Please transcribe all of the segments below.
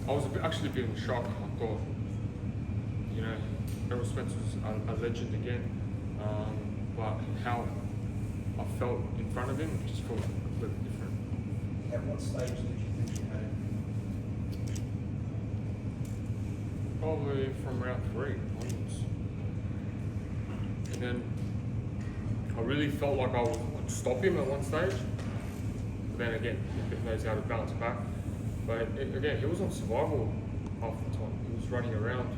I was actually a bit in shock. I thought, you know, Errol Spence was a legend again, but how I felt in front of him just felt completely different. At what stage did you think you had him? Probably from round 3 onwards. And then I really felt like I would stop him at one stage. But then again, he knows how to bounce back. But again, he was on survival half the time. He was running around.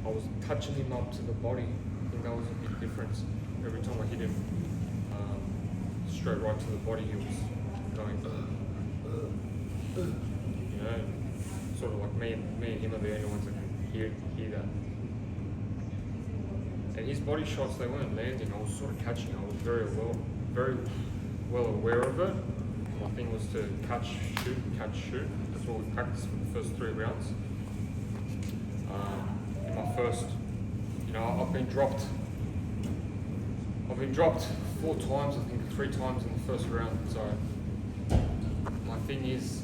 I was touching him up to the body. I think that was a big difference. Every time I hit him straight right to the body, he was going, you know, sort of like me and him are the only ones that can hear that. And his body shots, they weren't landing. I was sort of catching. I was very well aware of it. My thing was to catch, shoot. That's what we practiced for the first 3 rounds. In my first, you know, I've been dropped 4 times, I think 3 times in the first round. So my thing is,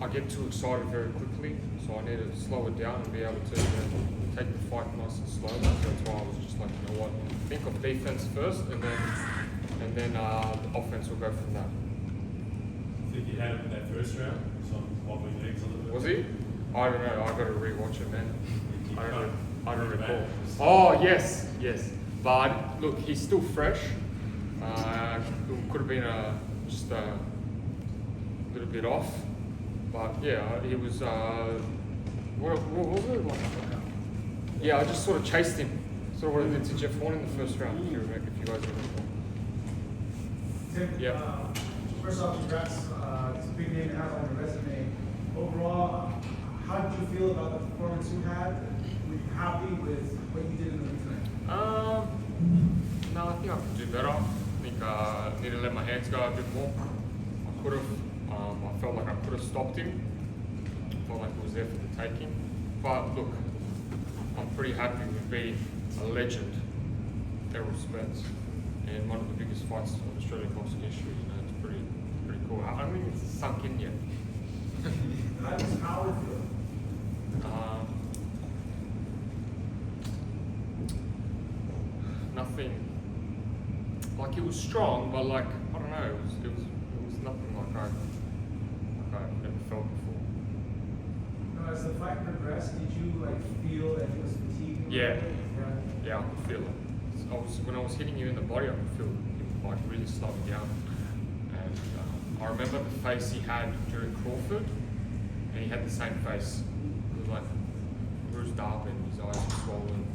I get too excited very quickly, so I need to slow it down and be able to take the fight nice and slow. So that's why I was just like, you know what, think of defense first, and then the offense will go from that. I think you had him in that first round, some wobbling legs a little bit. Was he? I don't know. I've got to rewatch it, man. I don't recall. Oh yes. But look, he's still fresh. Could have been just a little bit off, but yeah, he was. What was it? Yeah, I just sort of chased him. Sort of what I did to Jeff Horn in the first round. If you guys remember. Tim, Yeah. First off, congrats. It's a big name to have on your resume. Overall, how did you feel about the performance you had? Were you happy with what you did in the ring tonight? No, I think I could do better. I think I need to let my hands go a bit more. I could have. I felt like I could have stopped him. I felt like it was there for the taking. But look, I'm pretty happy with being a legend, Errol Spence, and one of the biggest fights of Australian boxing history. You know, it's pretty cool. I don't think it's sunk in yet. How does power feel? Nothing. Like, it was strong, but like, I don't know. It was nothing like I've never felt before. No, as the fight progressed, did you feel that he was fatiguing? Yeah. Yeah, I could feel it. When I was hitting you in the body, I could feel him like really slowing down. And I remember the face he had during Crawford, and he had the same face. It was like bruised up and his eyes were swollen.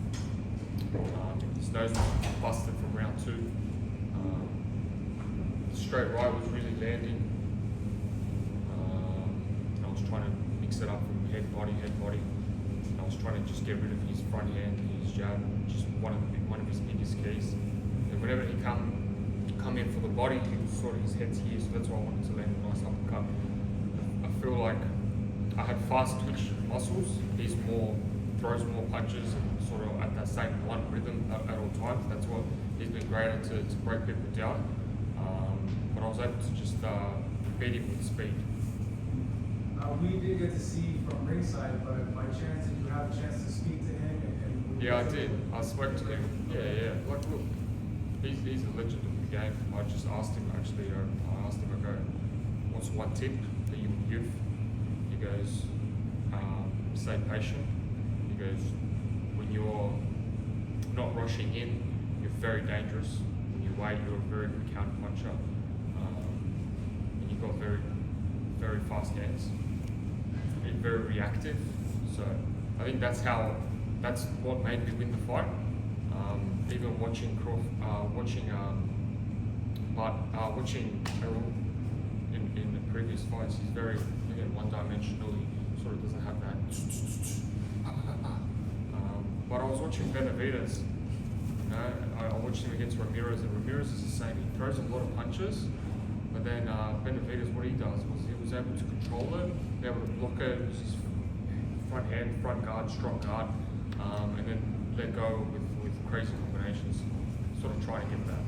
His nose was busted from round 2. The straight right was really landing. I was trying to mix it up from head body. I was trying to just get rid of his front hand, his jab, just one of his biggest keys. And whenever he come in for the body, he was sort of, his head's here, so that's why I wanted to land a nice uppercut. I feel like I had fast twitch muscles. He's throws more punches and sort of at that same one rhythm at all times. That's what he's been great at to break people down. But I was able to just beat him with speed. We did get to see from ringside, but by chance, did you have a chance to speak to him? Yeah, I did. I spoke to him. Yeah. Like, look, he's a legend of the game. I just asked him, actually, I go, what's one tip that you would give? He goes, stay patient. He goes, when you're not rushing in, you're very dangerous. When you wait, you're a very good counter puncher. And you've got very, very fast hands. And very reactive. So I think that's what made me win the fight. Even watching Errol in the previous fights, he's very, again, one-dimensional. He sort of doesn't have that. But I was watching Benavidez. You know, I watched him against Ramirez, and Ramirez is the same. He throws a lot of punches, but then Benavidez, what he does was he was able to control it, be able to block it. It was his front hand, front guard, strong guard, and then let go with crazy combinations. Sort of trying to get that.